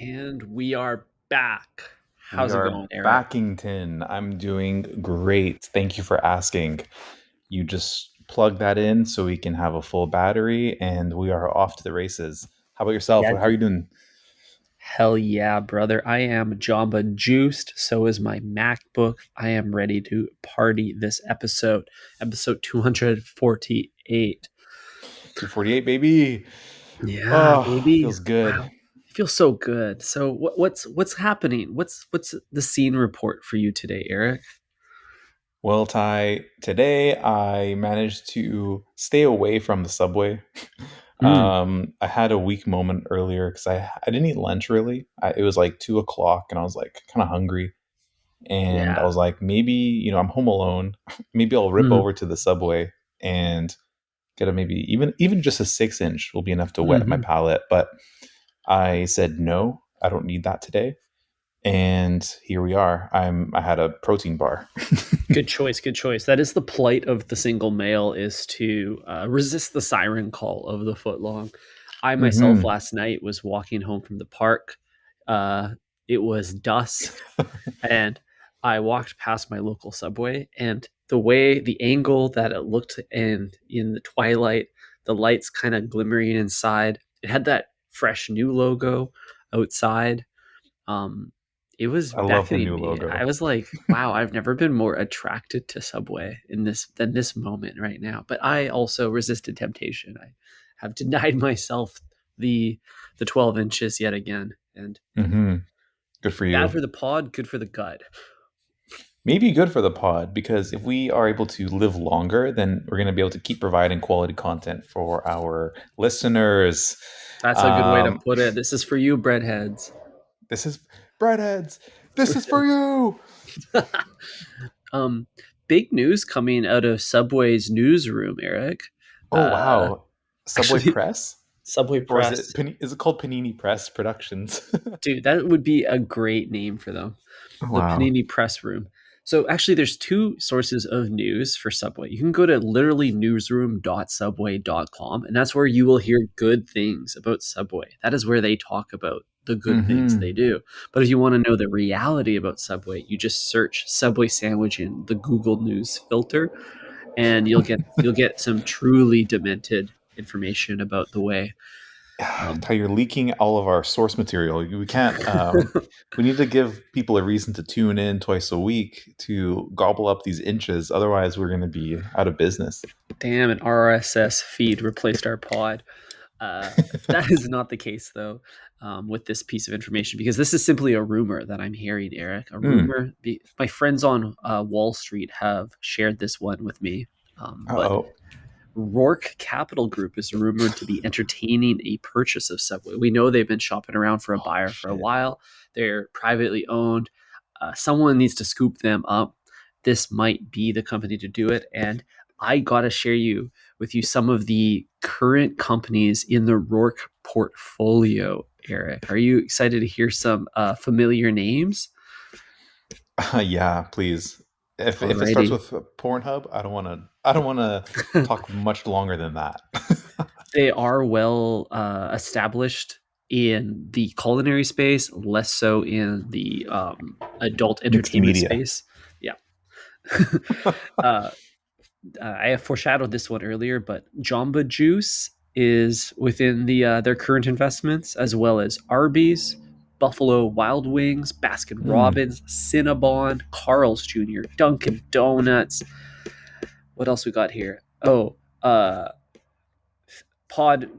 And we are back. We How's it are going, Eric? Backington. I'm doing great. Thank you for asking. You just plug that in so we can have a full battery and we are off to the races. How about yourself? Yeah, How are you doing? hell yeah, brother. I am Jamba juiced. So is my MacBook. I am ready to party this episode 248. 248, baby. Yeah, Oh, baby. feels good. Wow. It feels so good. So what's happening? What's the scene report for you today, Eric? Well, Ty, today I managed to stay away from the subway. Mm, I had a weak moment earlier because I didn't eat lunch really. It was like 2 o'clock and I was like kind of hungry. And I yeah. was like, maybe, I'm home alone. Maybe I'll rip Mm, over to the subway and get a maybe even just a 6 inch will be enough to wet my mhm. palate. But I said no, I don't need that today. And here we are. I had a protein bar. Good choice. Good choice. That is the plight of the single male is to resist the siren call of the footlong. I myself Hmm. last night was walking home from the park. Uh, it was dusk, and I walked past my local subway, and the angle that it looked in the twilight, the lights kind of glimmering inside. It had that fresh new logo outside. um, it was I love the beckoning new me. I logo. was like, wow, I've never been more attracted to Subway in this than this moment right now. But I also resisted temptation. I have denied myself the the 12 inches yet again. And Hmm. Good for bad you. for the pod, good for the gut. Maybe good for the pod because if we are able to live longer, then we're going to be able to keep providing quality content for our listeners. That's a good way to Um, put it. This is for you, breadheads. this is breadheads. This is for you. um, Big news coming out of Subway's newsroom, Eric. Oh Uh, wow, Subway actually, Press, Subway or is Press, it is it called Panini Press Productions? dude, that would be a great name for them. The Wow. Panini Press Room. So actually, there's two sources of news for Subway. You can go to literally newsroom.subway.com, and that's where you will hear good things about Subway. That is where they talk about the good things they Hmm. do. But if you want to know the reality about Subway, you just search Subway sandwich in the Google News filter, and you'll get some truly demented information about the way. Um, Ty, you're leaking all of our source material. We can't. We need to give people a reason to tune in twice a week to gobble up these inches. Otherwise, we're going to be out of business. Damn, an RSS feed replaced our pod. That is not the case, though, with this piece of information, because this is simply a rumor that I'm hearing, Eric. A Mm. rumor. My friends on Wall Street have shared this one with me. But Uh-oh. Rourke Capital Group is rumored to be entertaining a purchase of Subway. We know they've been shopping around for a Oh buyer for a shit. while. They're privately owned. Someone needs to scoop them up. This might be the company to do it. And I got to share with you some of the current companies in the Rourke portfolio, Eric. Are you excited to hear some familiar names? Yeah, please. If it starts Alrighty. with Pornhub, I don't want to talk much longer than that. They are well established in the culinary space, less so in the adult Mixed entertainment media. space. Yeah. uh, I have foreshadowed this one earlier, but Jamba Juice is within their current investments, as well as Arby's, Buffalo Wild Wings, Baskin Mm. Robbins, Cinnabon, Carl's Jr., Dunkin' Donuts. What else we got here? Oh, uh,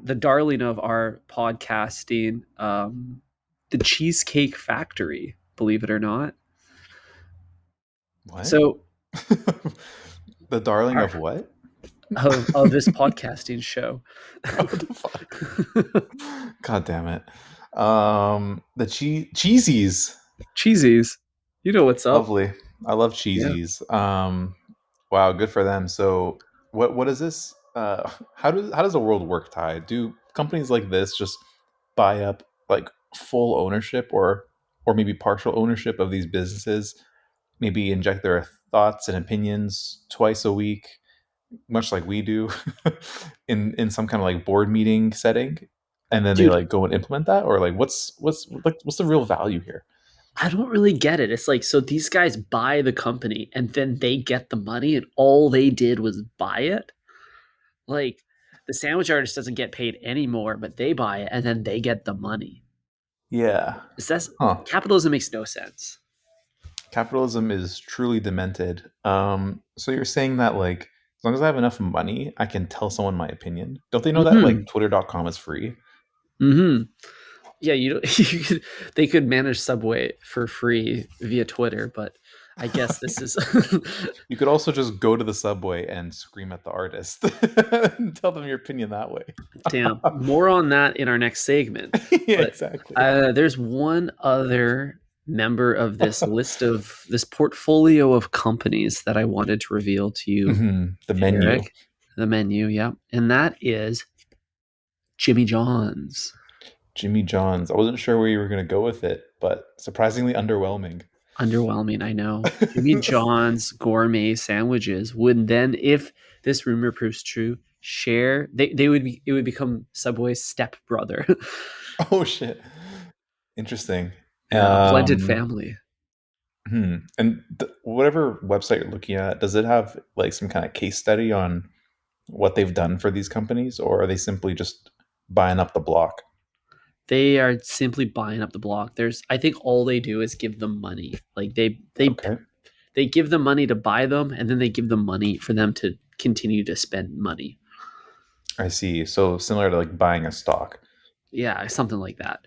the darling of our podcasting, the Cheesecake Factory, believe it or not. What? So The darling our of what? of this podcasting show. What the fuck? God damn it. The cheesies. Cheesies. You know what's up. Lovely. I love Yeah. cheesies. Wow, good for them. So what is this? How does the world work, Ty? Do companies like this just buy up like full ownership or maybe partial ownership of these businesses, maybe inject their thoughts and opinions twice a week, much like we do in some kind of like board meeting setting? and then they Dude, like go and implement that, or like what's the real value here? I don't really get it. It's like, so these guys buy the company and then they get the money and all they did was buy it? Like, the sandwich artist doesn't get paid anymore, but they buy it and then they get the money. Yeah. Is that Huh. capitalism makes no sense. Capitalism is truly demented. So you're saying that like as long as I have enough money, I can tell someone my opinion. Don't they know that like Mhm. twitter.com is free? Mhm. Yeah, you don't, they could manage Subway for free via Twitter, but I guess this is You could also just go to the subway and scream at the artist and tell them your opinion that way. damn. More on that in our next segment. Yeah, But exactly. there's one other member of this list of this portfolio of companies that I wanted to reveal to you, The menu. Eric. The menu, yeah. And that is Jimmy John's. Jimmy John's. I wasn't sure where you were going to go with it, but surprisingly underwhelming. Underwhelming, I know. Jimmy John's gourmet sandwiches would then, if this rumor proves true, share they would be it would become Subway's step brother. Oh shit. Interesting. Yeah, blended Um, family. And whatever website you're looking at, does it have like some kind of case study on what they've done for these companies, or are they simply just buying up the block? They are simply buying up the block. There's I think all they do is give them money. Like Okay, they give them money to buy them and then they give them money for them to continue to spend money. I see. So similar to like buying a stock. Yeah, something like that.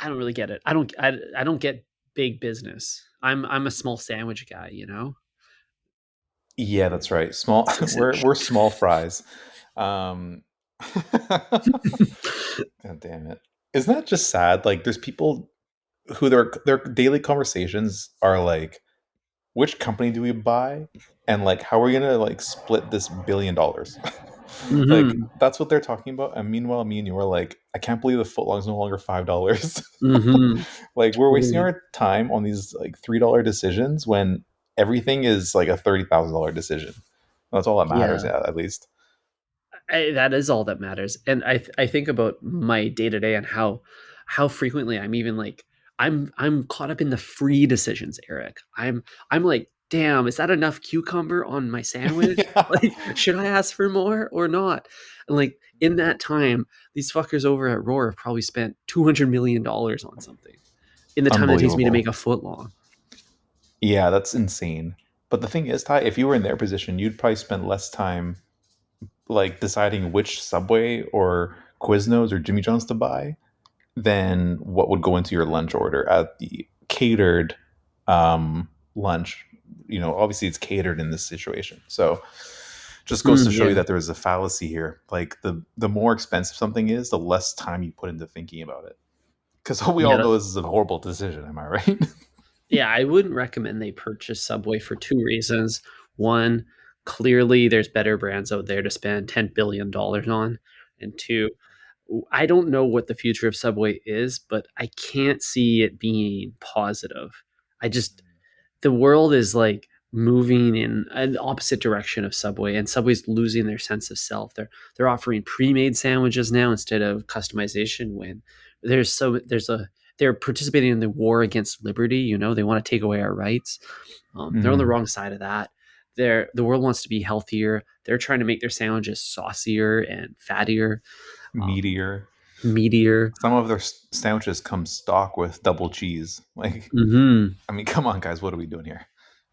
I don't really get it. I don't get big business. I'm a small sandwich guy, you know? Yeah, that's right. Small. 6 we're inch. we're small fries. Um, God damn it! Isn't that just sad? Like, there's people who their daily conversations are like, which company do we buy, and like how are we gonna like split this $1 billion? Like Mhm. that's what they're talking about. And meanwhile, me and you are like, I can't believe the footlongs no longer $5. Mhm. Like we're wasting Totally. our time on these like $3 decisions when everything is like a $30,000 decision. That's all that matters, Yeah. at least. That is all that matters. And I think about my day to day and how frequently I'm even like I'm caught up in the free decisions, Eric. I'm like, damn, is that enough cucumber on my sandwich? Yeah. Like, should I ask for more or not? And like in that time, these fuckers over at Roar have probably spent $200 million on something in the time that it takes me to make Unbelievable. a foot long. Yeah, that's insane. But the thing is, Ty, if you were in their position, you'd probably spend less time like deciding which Subway or Quiznos or Jimmy John's to buy than what would go into your lunch order at the catered lunch. You know, obviously it's catered in this situation. So just goes to show you Yeah. that there is a fallacy here. Like the more expensive something is, the less time you put into thinking about it. Because we all Yeah. know this is a horrible decision. Am I right? Yeah, I wouldn't recommend they purchase Subway for 2 reasons. One, clearly there's better brands out there to spend $10 billion on. And two, I don't know what the future of Subway is, but I can't see it being positive. I just the world is like moving in an opposite direction of Subway, and Subway's losing their sense of self. They're offering pre-made sandwiches now instead of customization. When there's a they're participating in the war against liberty. You know, they want to take away our rights. They're on the Mm, wrong side of that. The world wants to be healthier. They're trying to make their sandwiches saucier and fattier, um, meteor. meatier. Some of their sandwiches come stock with double cheese. Like, Hmm. I mean, come on, guys, what are we doing here?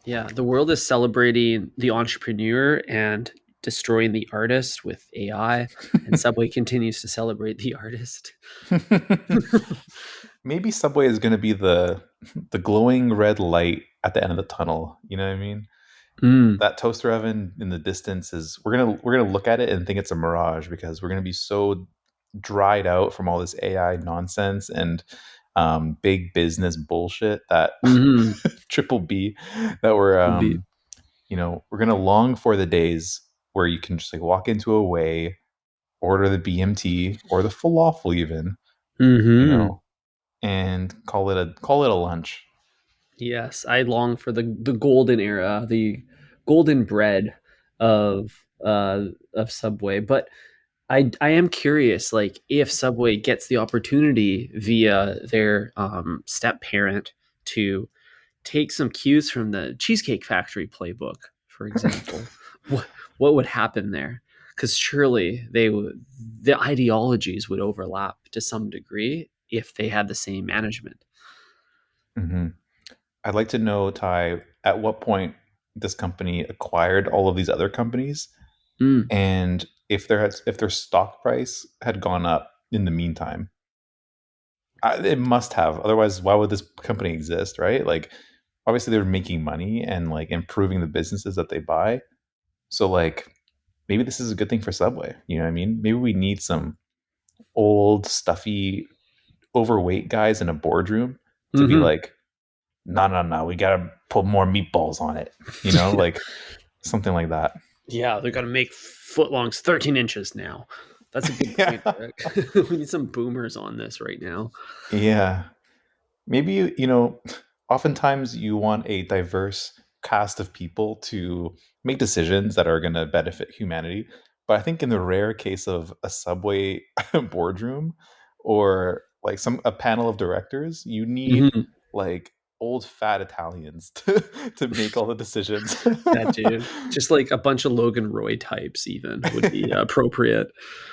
Yeah, the world is celebrating the entrepreneur and destroying the artist with AI, and Subway continues to celebrate the artist. Maybe Subway is going to be the glowing red light at the end of the tunnel. You know what I mean? Mm, That toaster oven in the distance is we're gonna look at it and think it's a mirage because we're gonna be so dried out from all this AI nonsense and big business bullshit that mhm. triple B that we're Would be. we're gonna long for the days where you can just like walk into a way, order the BMT or the falafel even, you Mhm. know, and call it a lunch. Yes, I long for the golden era, the golden bread of Subway. But I am curious, like if Subway gets the opportunity via their step parent to take some cues from the Cheesecake Factory playbook, for example, what would happen there? Because surely the ideologies would overlap to some degree if they had the same management. Hmm. I'd like to know, Ty, at what point this company acquired all of these other companies, Mm, and if their stock price had gone up in the meantime. It must have. Otherwise, why would this company exist, right? Like, obviously, they're making money and like improving the businesses that they buy. So, like, maybe this is a good thing for Subway. You know what I mean? Maybe we need some old, stuffy, overweight guys in a boardroom to be hmm. like, no, no, no, we gotta put more meatballs on it. You know, like something like that. Yeah, they're gonna make footlongs 13 inches now. That's a good point, Yeah. Eric. We need some boomers on this right now. Yeah. Maybe oftentimes you want a diverse cast of people to make decisions that are going to benefit humanity, but I think in the rare case of a Subway boardroom or like some a panel of directors, you need Mhm. like old fat Italians to make all the decisions. Yeah, dude. Just like a bunch of Logan Roy types, even would be appropriate.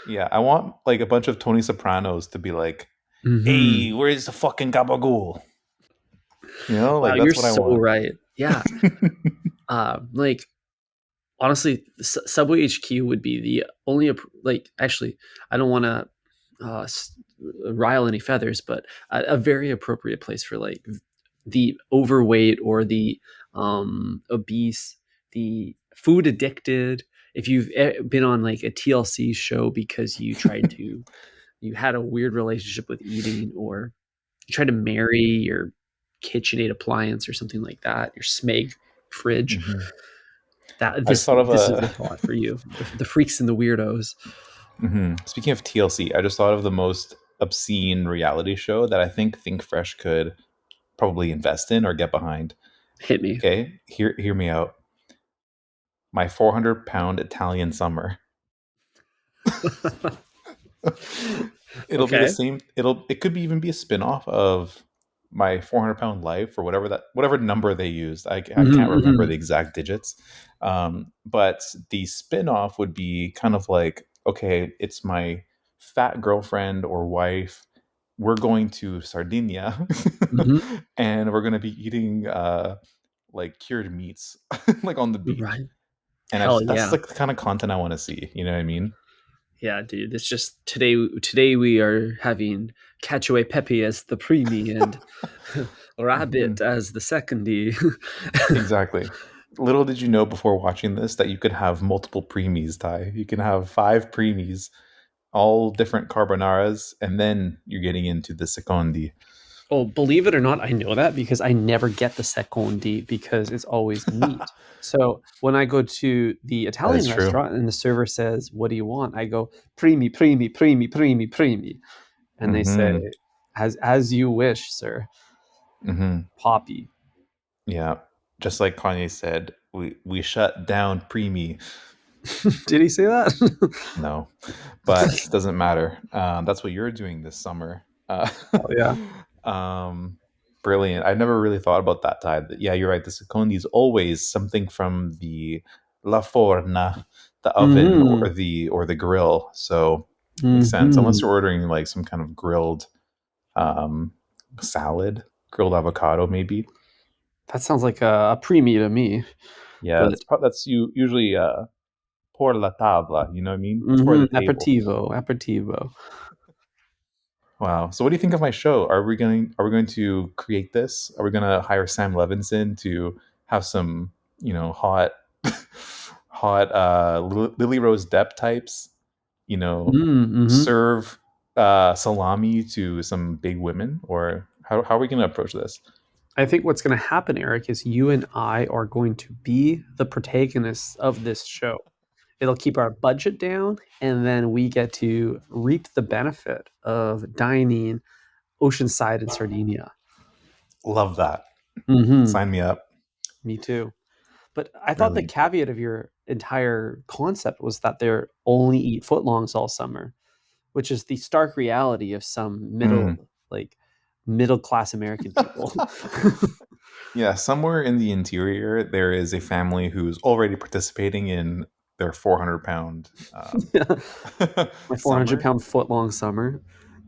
Yeah, I want like a bunch of Tony Sopranos to be like, "Hey, Hmm. where's the fucking gabagool?" Wow, Like you're that's what I so want. right. Yeah. Like honestly, Subway HQ would be the only like. Actually, I don't want to rile any feathers, but a very appropriate place for like the overweight or the obese, the food addicted. If you've been on like a TLC show because you had a weird relationship with eating, or you tried to marry your KitchenAid appliance or something like that, your Smeg fridge, Mhm. that I just this thought of this is a the thought for you, the freaks and the weirdos. Speaking of TLC, I just thought of the most obscene reality show that I think Fresh could probably invest in or get behind. Hit me. Okay, hear me out. My 400-pound Italian summer. It'll be the Okay. same. It could be even be a spin-off of my 400-pound life or whatever number they used. I Hmm, can't remember hmm. the exact digits. But the spin-off would be kind of like, okay, it's my fat girlfriend or wife. We're going to Sardinia Hmm. and we're going to be eating like cured meats like on the beach. Right. And Hell that's yeah. like the kind of content I want to see. You know what I mean? Yeah, dude. It's just today we are having Cacio Pepe as the primi and Mhm. Rabbit as the secondi. Exactly. Little did you know before watching this that you could have multiple preemies, Ty. You can have five preemies, all different carbonaras, and then you're getting into the secondi. Oh, believe it or not, I know that because I never get the secondi because it's always meat. So when I go to the That is Italian true. restaurant and the server says, "What do you want?" I go, "Primi, primi, primi, primi, primi," and they say, Hmm. "As you wish, sir." Hmm. Poppy. Yeah. Just like Kanye said, we shut down preemie. Did he say that? No, but doesn't matter. That's what you're doing this summer. Oh yeah. Um, brilliant. I never really thought about that tide. Yeah, you're right. The secondi is always something from the la forna, the oven, Hmm. or the grill. So makes sense. Unless Hmm. you're ordering like some kind of grilled um, salad, grilled avocado, maybe. That sounds like a preemie to me. Yeah, But that's usually por la tavla. You know what I mean? It's for the mhm, table. aperitivo. Wow. So what do you think of my show? Are we going to create this? Are we going to hire Sam Levinson to have some, hot hot Lily Rose Depp types, Mm-hmm. serve salami to some big women, or how are we going to approach this? I think what's going to happen, Eric, is you and I are going to be the protagonists of this show. It'll keep our budget down, and then we get to reap the benefit of dining oceanside in Sardinia. Love that. Mm-hmm. Sign me up. Me too. But I thought the Brilliant. caveat of your entire concept was that they're only eat footlongs all summer, which is the stark reality of some Mm. middle class American people. Yeah, somewhere in the interior, there is a family who's already participating in their 400 pound My 400 summer. pound footlong summer,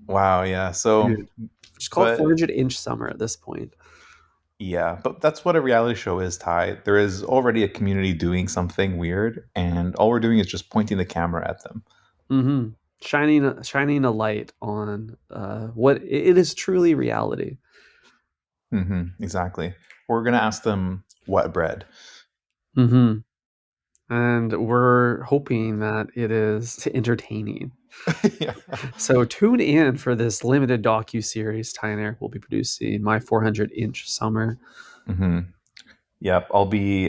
Wow, yeah. So, dude. Just call it but 400-inch summer at this point. yeah, but that's what a reality show is, Ty. There is already a community doing something weird, and all we're doing is just pointing the camera at them. Mm-hmm. Shining a light on what it is truly reality. Exactly. We're gonna ask them what bread. Mm-hmm. And we're hoping that it is entertaining. Yeah. So tune in for this limited docu series Ty and Eric will be producing, My 400-Inch Summer. hmm Yep. I'll be.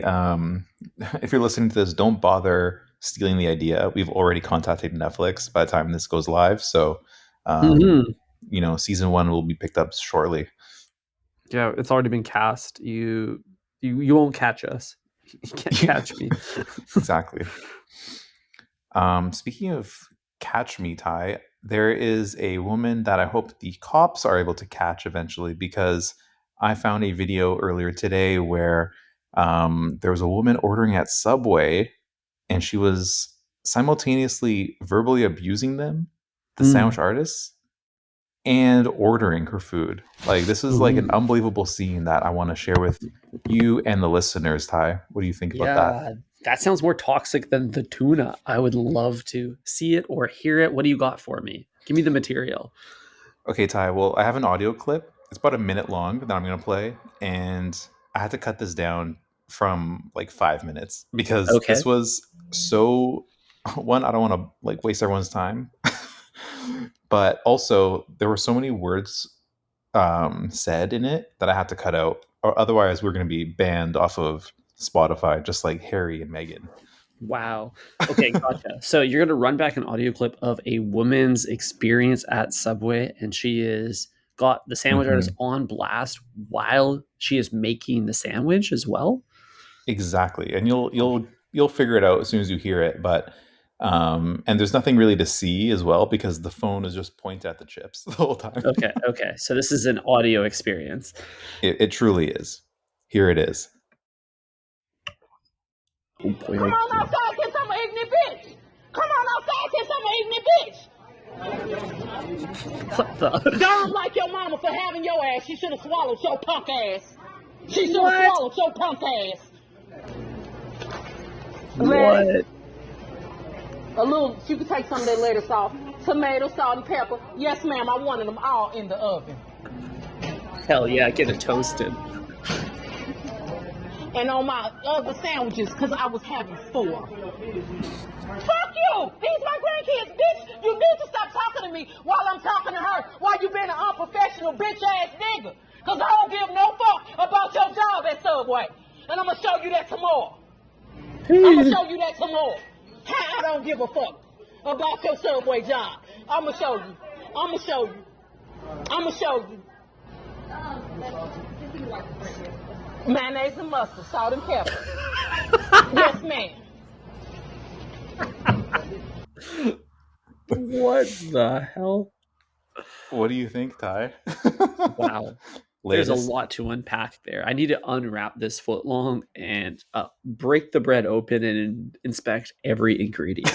If you're listening to this, don't bother stealing the idea. We've already contacted Netflix by the time this goes live, so um, Mm-hmm. season one will be picked up shortly. Yeah, it's already been cast. You won't catch us. You can't catch me. Exactly. Speaking of catch me, Ty, there is a woman that I hope the cops are able to catch eventually because I found a video earlier today where there was a woman ordering at Subway and she was simultaneously verbally abusing them, the Mm. sandwich artists, and ordering her food. Like, this is like an Ooh. unbelievable scene that I want to share with you and the listeners, Ty. What do you think about that? Yeah, that sounds more toxic than the tuna. I would love to see it or hear it. What do you got for me? Give me the material. Okay, Ty. Well, I have an audio clip. It's about a minute long that I'm going to play. And I had to cut this down from like 5 minutes because Okay. this was so. One, I don't want to like waste everyone's time. But also, there were so many words said in it that I had to cut out. Or otherwise, we're going to be banned off of Spotify, just like Harry and Meghan. Wow. Okay, gotcha. So you're gonna run back an audio clip of a woman's experience at Subway, and she is got the sandwich artist hmm on blast while she is making the sandwich as well. Exactly, and you'll figure it out as soon as you hear it. But and there's nothing really to see as well because the phone is just pointed at the chips the whole time. Okay, okay. So this is an audio experience. It truly is. Here it is. Oh boy, Come oh on boy. outside, get some ignorant bitch. Come on outside, get some ignorant bitch. What the? Don't like your mama for having your ass. She should have swallowed your punk ass. She should have What? swallowed your punk ass. Lettuce. What? A little, you can take some of that lettuce off. Tomato, salt, and pepper. Yes, ma'am, I wanted them all in the oven. Hell yeah, get it toasted. And on my other sandwiches, because I was having 4. Fuck you! These my grandkids, bitch! You need to stop talking to me while I'm talking to her, while you being an unprofessional bitch-ass nigga. Because I don't give no fuck about your job at Subway. And I'm going to show you that tomorrow. I'm going to show you that tomorrow. How I don't give a fuck about your Subway job. I'm going to show you. I'm going to show you. I'm going to show you. Mayonnaise and mustard, salt and pepper. Yes, ma'am. What the hell? What do you think, Ty? Wow. There's a Latest. lot to unpack there. I need to unwrap this foot long and break the bread open and inspect every ingredient.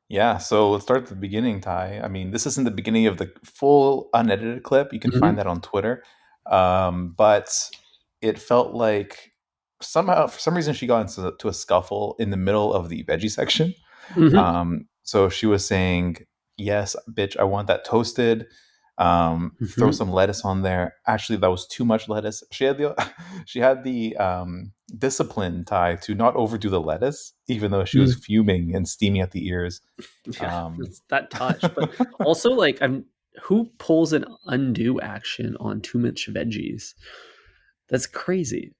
Yeah, so let's start at the beginning, Ty. I mean, this isn't the beginning of the full unedited clip. You can Hmm. find that on Twitter. But it felt like somehow, for some reason, she got into to a scuffle in the middle of the veggie section. Hmm. So she was saying, "Yes, bitch, I want that toasted. Throw Hmm. some lettuce on there." Actually, that was too much lettuce. She had the she had the discipline, Ty, to not overdo the lettuce, even though she was Mm. fuming and steaming at the ears. Yeah, Um, it's that touch. But also, like, I'm who pulls an undo action on too much veggies? That's crazy.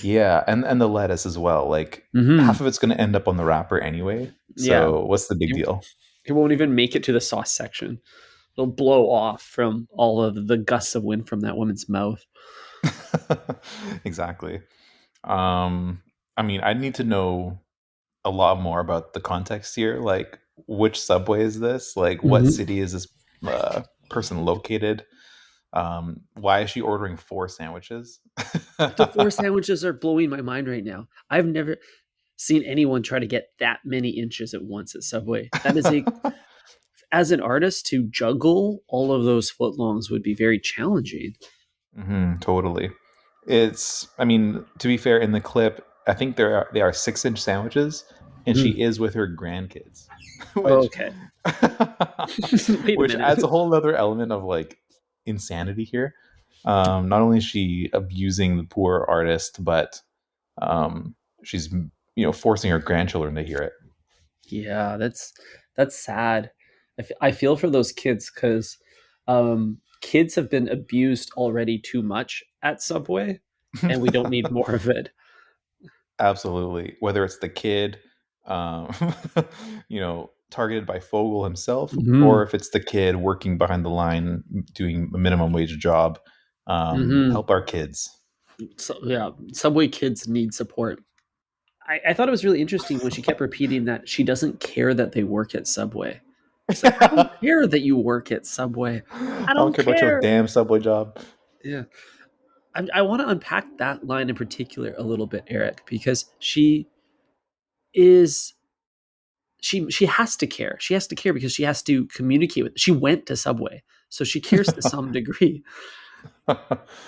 yeah, and the lettuce as well. Like Hmm. half of it's going to end up on the wrapper anyway. Yeah, So what's the big it, deal? it won't even make it to the sauce section. It'll blow off from all of the gusts of wind from that woman's mouth. Exactly. Um, I mean, I need to know a lot more about the context here. Like, which subway is this? Like, what Mhm. city is this person located? Why is she ordering four sandwiches? The 4 sandwiches are blowing my mind right now. I've never seen anyone try to get that many inches at once at Subway. That is a as an artist to juggle all of those footlongs would be very challenging. Totally. It's. I mean, to be fair, in the clip, I think they are 6-inch sandwiches, and she Mm. is with her grandkids, which Okay. Wait a which minute. adds a whole other element of like insanity here. Not only is she abusing the poor artist, but she's forcing her grandchildren to hear it. Yeah, that's sad. I feel for those kids because kids have been abused already too much at Subway, and we don't need more of it. Absolutely. Whether it's the kid, um, targeted by Fogel himself, or Mhm. if it's the kid working behind the line doing a minimum wage job. Mhm. Help our kids. So yeah, Subway kids need support. I thought it was really interesting when she kept repeating that she doesn't care that they work at Subway. She's like, I don't I care that you work at Subway. I don't don't care about your care. damn subway job. Yeah. I want to unpack that line in particular a little bit, Eric, because is she has to care. She has to care because she has to communicate with. She went to Subway, so she cares to some degree.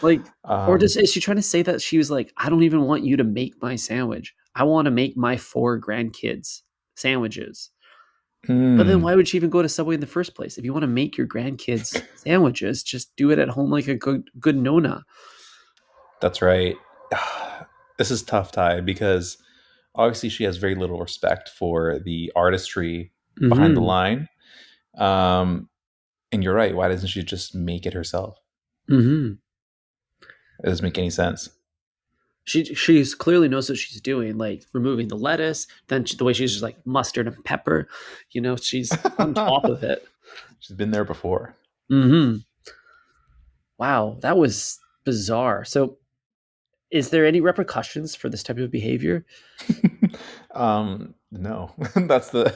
Like, or um, does is she trying to say that she was like, I don't even want you to make my sandwich. I want to make my 4 grandkids sandwiches. But then hmm, why would she even go to Subway in the first place? If you want to make your grandkids sandwiches, just do it at home like a good nona. that's right. This is tough, Ty, because obviously she has very little respect for the artistry behind the Mhm. line. And you're right. Why doesn't she just make it herself? Mhm. It doesn't make any sense. She's clearly knows what she's doing, like removing the lettuce. Then the way she's just like mustard and pepper, she's on top of it. She's been there before. Hmm. Wow, that was bizarre. So, is there any repercussions for this type of behavior? No, that's the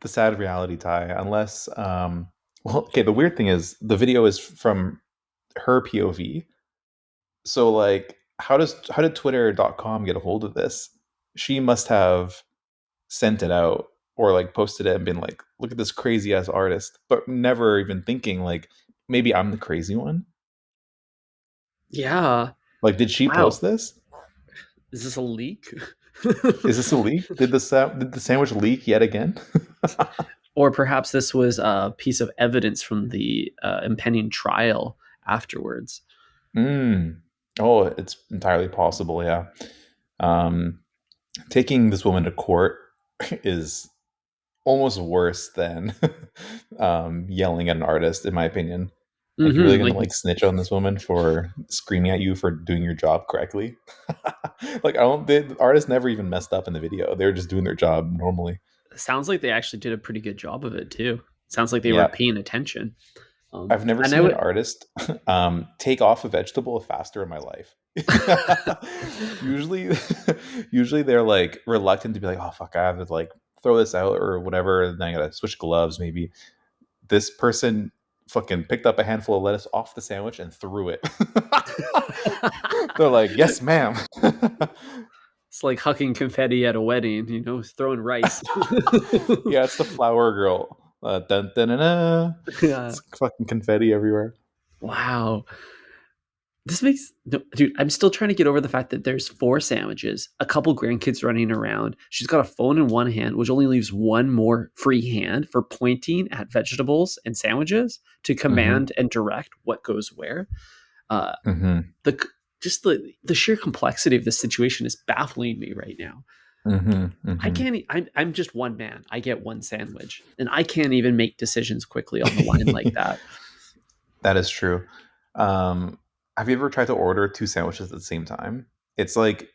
sad reality, Ty. Unless, well, okay. The weird thing is the video is from her POV. So, like, how did Twitter.com get a hold of this? She must have sent it out or like posted it and been like, "Look at this crazy ass artist," but never even thinking like maybe I'm the crazy one. Yeah. Like, did she Wow. post this? Is this a leak? Is this a leak? Did the sandwich leak yet again? Or perhaps this was a piece of evidence from the impending trial afterwards. Mm. Oh, it's entirely possible. Yeah. Um, Taking this woman to court is almost worse than yelling at an artist, in my opinion. Like, you're really Hmm. gonna Like, like snitch on this woman for screaming at you for doing your job correctly? Like, I don't. The artist never even messed up in the video. They were just doing their job normally. sounds like they actually did a pretty good job of it too. Sounds like they were Yeah, paying attention. I've never And I seen an would. artist take off a vegetable faster in my life. usually, usually they're like reluctant to be like, "Oh fuck, I have to like throw this out or whatever," and then I gotta switch gloves. Maybe this person fucking picked up a handful of lettuce off the sandwich and threw it. They're like, "Yes, ma'am." It's like hucking confetti at a wedding, throwing rice. Yeah, it's the flower girl. Dun, dun, dun, dun. Yeah. It's fucking confetti everywhere. Wow. This makes no, dude. I'm still trying to get over the fact that there's 4 sandwiches, a couple grandkids running around. She's got a phone in one hand, which only leaves one more free hand for pointing at vegetables and sandwiches to Hmm. command and direct what goes where. Uh, Hmm. the just the sheer complexity of this situation is baffling me right now. Hmm. I Hmm. can't. I'm just one man. I get one sandwich, and I can't even make decisions quickly on the line like that. That is true. Um, have you ever tried to order two sandwiches at the same time? It's like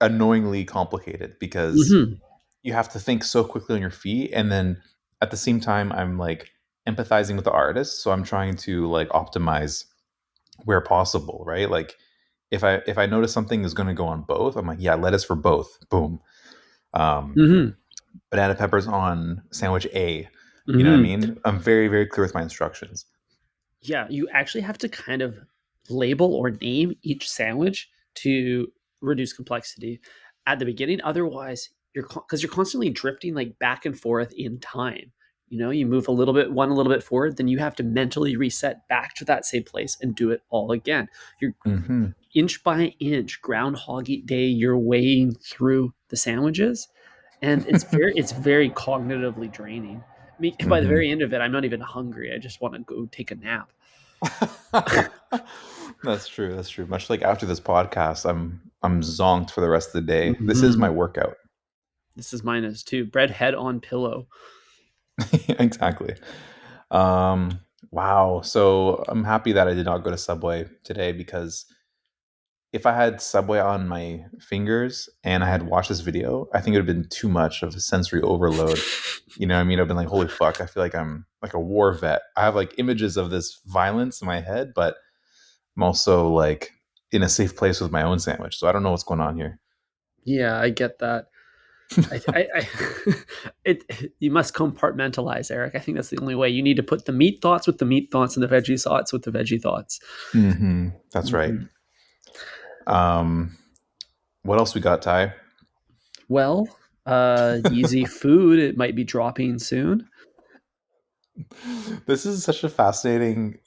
annoyingly complicated because Hmm. you have to think so quickly on your feet, and then at the same time, I'm like empathizing with the artist, so I'm trying to like optimize where possible, right? Like if I notice something is going to go on both, I'm like, yeah, lettuce for both. Boom. Um, Hmm. banana peppers on sandwich A. You know what I Hmm. mean? I'm very, very clear with my instructions. Yeah, you actually have to kind of label or name each sandwich to reduce complexity at the beginning. Otherwise, because you're constantly drifting like back and forth in time. You know, you move a little bit one a little bit forward, then you have to mentally reset back to that same place and do it all again. You're Hmm. inch by inch, groundhog day, you're weighing through the sandwiches, and it's very cognitively draining. I mean, by the Hmm. very end of it, I'm not even hungry. I just want to go take a nap. That's true. That's true. Much like after this podcast, I'm zonked for the rest of the day. This is my Mhm. workout. This is minus two. Bread head on pillow. Exactly. Um, wow. So I'm happy that I did not go to Subway today because if I had Subway on my fingers and I had watched this video, I think it would have been too much of a sensory overload. You know what I mean? I've been like, holy fuck, I feel like I'm like a war vet. I have like images of this violence in my head, but I'm also like in a safe place with my own sandwich. So I don't know what's going on here. Yeah, I get that. I it you must compartmentalize, Eric. I think that's the only way. You need to put the meat thoughts with the meat thoughts and the veggie thoughts with the veggie thoughts. That's right. Mhm. Um, what else we got, Ty? Well, YZY Food, it might be dropping soon. This is such a fascinating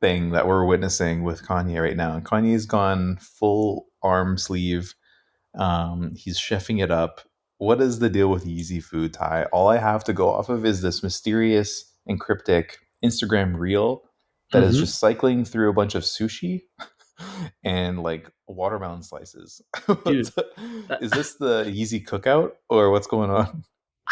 thing that we're witnessing with Kanye right now. Kanye's gone full arm sleeve. He's chefing it up. What is the deal with Yeezy Food, Ty? All I have to go off of is this mysterious and cryptic Instagram reel that is Mhm. just cycling through a bunch of sushi and like watermelon slices. Dude, that Is this the Yeezy cookout or what's going on?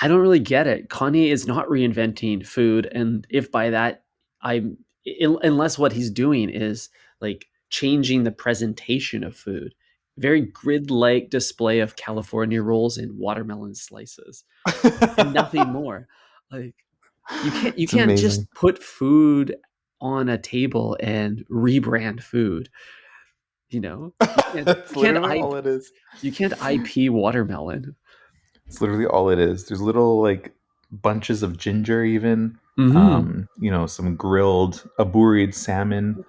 I don't really get it. Kanye is not reinventing food, and if by that I'm unless what he's doing is like changing the presentation of food, very grid-like display of California rolls and watermelon slices, and nothing more. Like you It's can't amazing. just put food on a table and rebrand food. You know, That's literally all it is. you can't IP watermelon. It's literally all it is. There's little like bunches of ginger, even Hmm. some grilled aburied salmon,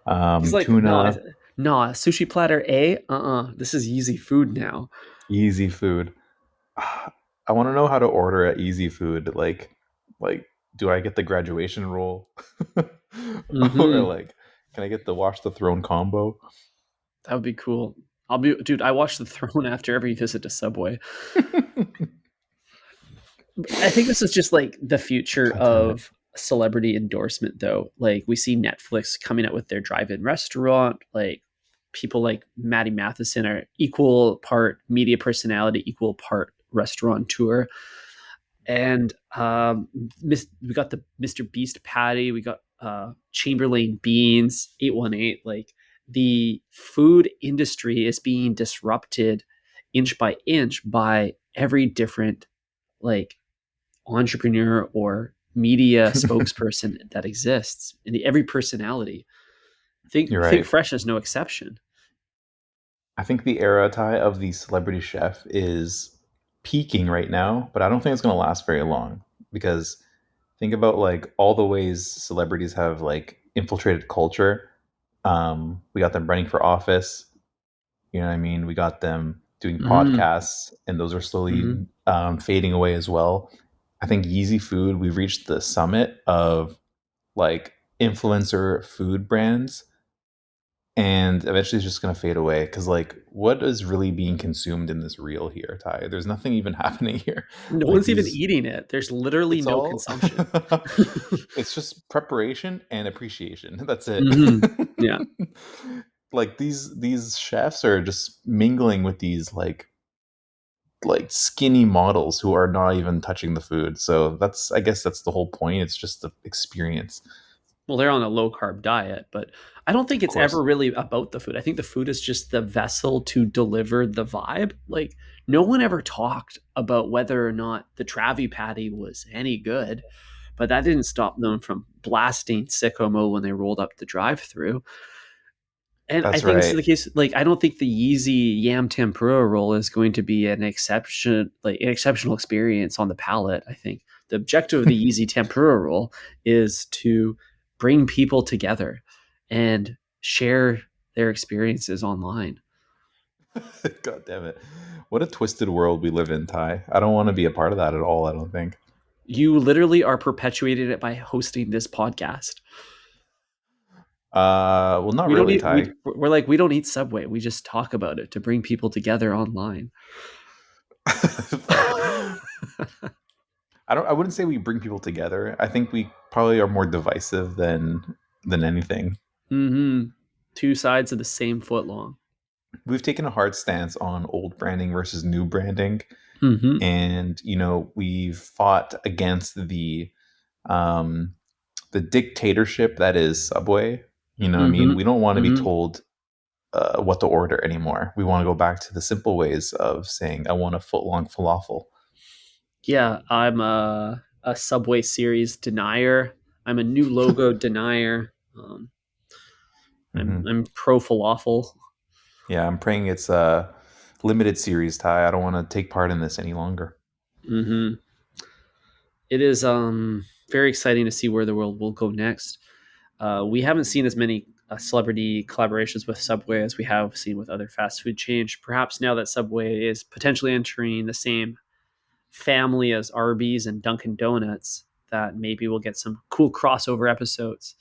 He's like, no, tuna, no, sushi platter A. This is easy food now. easy food. I want to know how to order at Easy Food. Like, do I get the graduation roll, or Hmm. like, can I get the Watch the Throne combo? That would be cool. Dude. I watch The Throne after every visit to Subway. I think this is just like the future God damn it! of celebrity endorsement, though. Like we see Netflix coming out with their drive-in restaurant. Like people like Maddie Matheson are equal part media personality, equal part restaurateur. And we got the Mr. Beast patty, we got Chamberlain beans, 818. Like the food industry is being disrupted inch by inch by every different like entrepreneur or media spokesperson that exists in every personality. You're Think right. Fresh is no exception. I think the era tie of the celebrity chef is peaking right now, but I don't think it's going to last very long because think about like all the ways celebrities have like infiltrated culture. We got them running for office. You know what I mean? We got them doing Mm-hmm. podcasts, and those are slowly Mm-hmm. fading away as well. I think Yeezy Food, we've reached the summit of like influencer food brands, and eventually it's just going to fade away because like what is really being consumed in this reel here, Ty? There's nothing even happening here. No Like one's even these, eating it. There's literally it's no all consumption. it's just preparation and appreciation. That's it. Hmm. Yeah. Like these chefs are just mingling with these like skinny models who are not even touching the food. So that's I guess that's the whole point. It's just the experience. Well, they're on a low carb diet, but I don't think Of it's ever course. really about the food. I think the food is just the vessel to deliver the vibe. Like no one ever talked about whether or not the Travi patty was any good, but that didn't stop them from blasting sicko mode when they rolled up the drive-through. And I That's think this is right. the case. Like, I don't think the Yeezy Yam Tempura roll is going to be an exception, like an exceptional experience on the palate. I think the objective of the Yeezy Tempura roll is to bring people together and share their experiences online. God damn it. What a twisted world we live in, Ty. I don't want to be a part of that at all, I don't think. You literally are perpetuating it by hosting this podcast. Well, not We don't really, eat. Ty. We're like we don't eat Subway. We just talk about it to bring people together online. I wouldn't say we bring people together. I think we probably are more divisive than anything. Mm-hmm. Two sides of the same footlong. We've taken a hard stance on old branding versus new branding, Mm-hmm. and we've fought against um the dictatorship that is Subway. You know what I mean? Mm-hmm. We don't want to be Mm-hmm. told what to order anymore. We want to go back to the simple ways of saying, I want a foot long falafel. Yeah, I'm a Subway series denier. I'm a new logo denier. Hmm. I'm pro falafel. Yeah, I'm praying it's a limited series, Ty. I don't want to take part in this any longer. Mm-hmm. It is very exciting to see where the world will go next. We haven't seen as many celebrity collaborations with Subway as we have seen with other fast food chains. Perhaps now that Subway is potentially entering the same family as Arby's and Dunkin' Donuts, that maybe we'll get some cool crossover episodes.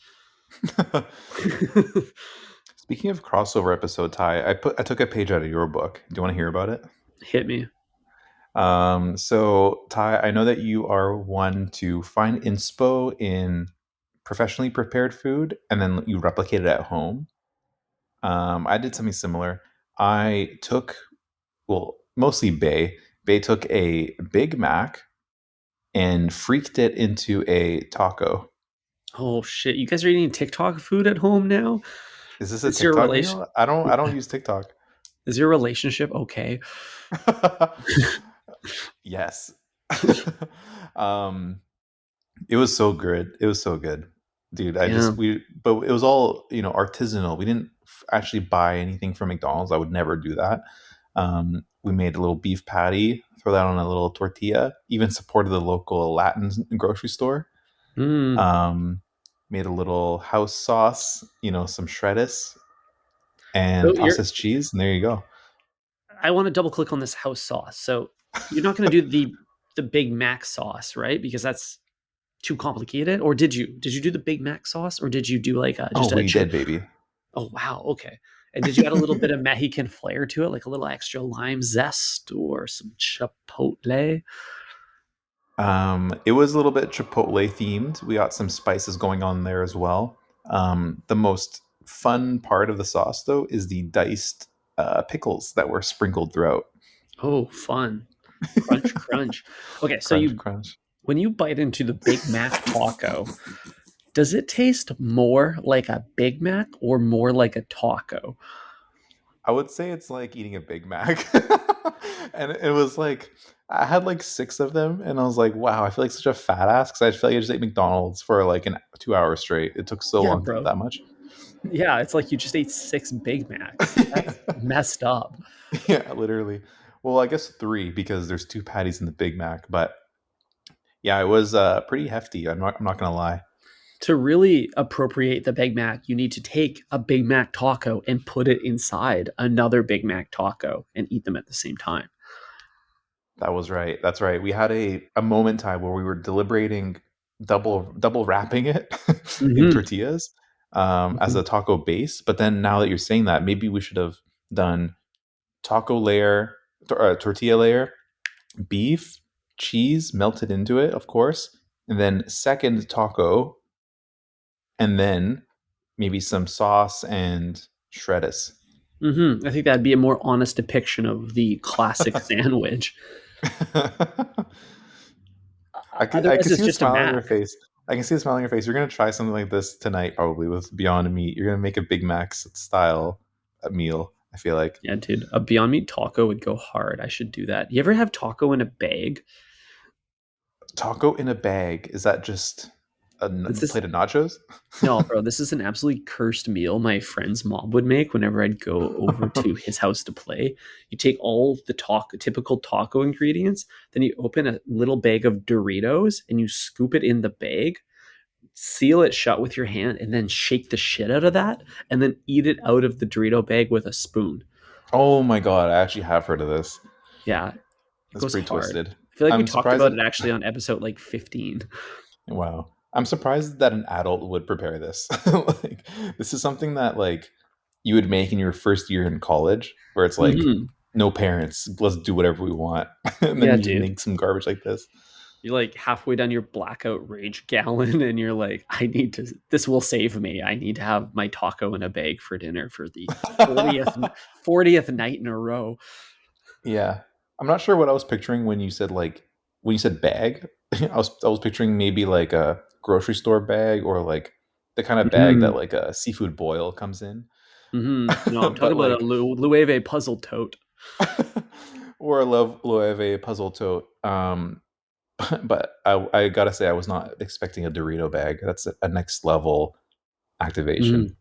Speaking of crossover episode, Ty, I took a page out of your book. Do you want to hear about it? Hit me. So Ty, I know that you are one to find inspo in professionally prepared food and then you replicate it at home. I did something similar. I took, well, mostly Bay. Bay took a Big Mac and freaked it into a taco. Oh shit! You guys are eating TikTok food at home now? Is this a Is your TikTok relation meal? I don't use TikTok. is your relationship okay? Yes. um it was so good. It was so good. Dude, Damn. but it was all, artisanal. We didn't actually buy anything from McDonald's. I would never do that. We made a little beef patty, throw that on a little tortilla, even supported the local Latin grocery store. Mm. Um, Made a little house sauce, some shreddis and So you're. processed cheese, and there you go. I want to double click on this house sauce. So you're not going to do the Big Mac sauce, right? Because that's too complicated. Or did you? Did you do the Big Mac sauce, or did you do like Oh, just a we did, baby. Oh wow, okay. And did you add a little bit of Mexican flair to it, like a little extra lime zest or some chipotle? It was a little bit Chipotle themed. We got some spices going on there as well. The most fun part of the sauce, though, is the diced pickles that were sprinkled throughout. Oh, fun. Crunch, crunch. Okay, so Crunch, you crunch. when you bite into the Big Mac taco, does it taste more like a Big Mac or more like a taco? I would say it's like eating a Big Mac. And it was like, I had like six of them, and I was like, wow, I feel like such a fat ass because I feel like I just ate McDonald's for like 2 hours straight. It took so Yeah, long to eat bro. that much. Yeah, it's like you just ate 6 Big Macs. That's messed up. Yeah, literally. Well, I guess three because there's two patties in the Big Mac, but yeah, it was pretty hefty. I'm not gonna lie. To really appropriate the Big Mac, you need to take a Big Mac taco and put it inside another Big Mac taco and eat them at the same time. That was right. That's right. We had a moment time where we were deliberating double wrapping it in Mhm, tortillas as mhm, a taco base. But then now that you're saying that, maybe we should have done taco layer, tortilla layer, beef, cheese melted into it, of course, and then second taco, and then maybe some sauce and shreddis. mhm. I think that'd be a more honest depiction of the classic sandwich. I Otherwise, can it's see the just a smile on your Mac. face. I can see the smile on your face. You're gonna try something like this tonight, probably with Beyond Meat. You're gonna make a Big Mac's style meal. I feel like Yeah, dude, a Beyond Meat taco would go hard. I should do that. You ever have taco in a bag? taco in a bag. Is that just? It's this plate of nachos. No, bro, this is an absolutely cursed meal my friend's mom would make whenever I'd go over to his house to play. You take all the typical taco ingredients, then you open a little bag of Doritos and you scoop it in the bag, seal it shut with your hand, and then shake the shit out of that, and then eat it out of the Dorito bag with a spoon. Oh my god, I actually have heard of this. Yeah, it That's goes pretty hard. twisted. I feel like we I'm talked surprised about that it actually on episode like 15. wow. I'm surprised that an adult would prepare this. Like this is something that like you would make in your first year in college where it's like Hmm. no parents, let's do whatever we want. And then Yeah, you just dude. make some garbage like this. You're like halfway down your blackout rage gallon, and you're like, I need to, this will save me. I need to have my taco in a bag for dinner for the 40th, 40th night in a row. Yeah. I'm not sure what I was picturing when you said like when you said bag. I was picturing maybe like a grocery store bag or like the kind of bag that Mm-hmm. like a seafood boil comes in. Mm-hmm. No, I'm talking But about a like Loewe puzzle tote. or a love Loewe puzzle tote. But I gotta say I was not expecting a Dorito bag. That's a next level activation. Mm,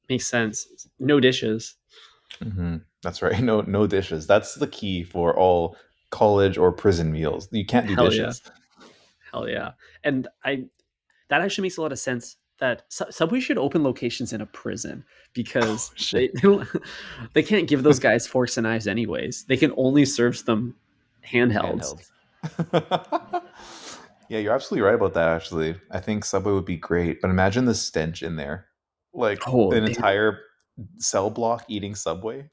makes sense. No dishes. That's right. No dishes. That's the key for all college or prison meals. You can't do Hell yeah. dishes. Hell yeah. And that actually makes a lot of sense that Subway should open locations in a prison because Shit. they don't, they can't give those guys forks and knives anyways. They can only serve them handhelds. Handhelds. Yeah, you're absolutely right about that. Actually, I think Subway would be great, but imagine the stench in there, like Oh an damn. entire cell block eating Subway.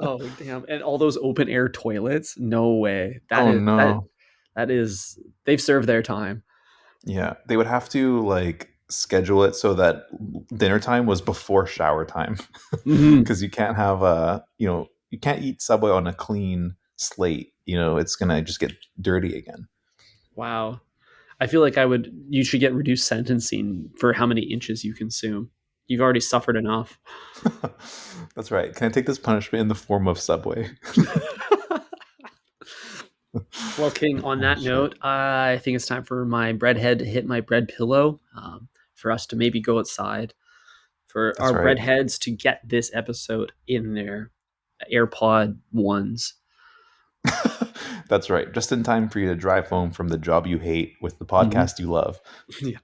Oh damn. And all those open air toilets? No way. That Oh is no. that is they've served their time. Yeah, they would have to like schedule it so that dinner time was before shower time, Mhm. because you can't have you can't eat Subway on a clean slate. It's gonna just get dirty again. Wow. I feel like you should get reduced sentencing for how many inches you consume. You've already suffered enough. That's right. Can I take this punishment in the form of Subway? Well, King, on Oh that shit. note, I think it's time for my breadhead to hit my bread pillow, for us to maybe go outside, for That's our right. breadheads to get this episode in their AirPod ones. That's right. Just in time for you to drive home from the job you hate with the Mhm. podcast you love. Yeah.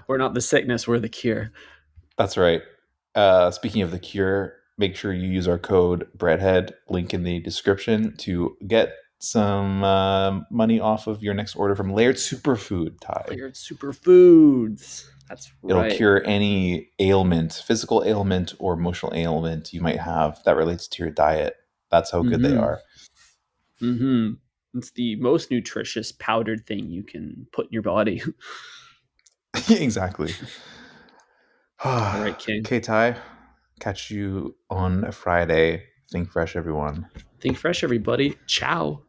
We're not the sickness, we're the cure. That's right. Speaking of the cure, make sure you use our code Breadhead, link in the description, to get some money off of your next order from Layered Superfood, Ty. Layered superfoods. That's It'll right. cure any ailment, physical ailment or emotional ailment you might have that relates to your diet. That's how good they Mm-hmm. are. Mm-hmm. It's the most nutritious powdered thing you can put in your body. Exactly. All right, King. Okay, Ty. Catch you on a Friday. Think fresh, everyone. Think fresh, everybody. Ciao.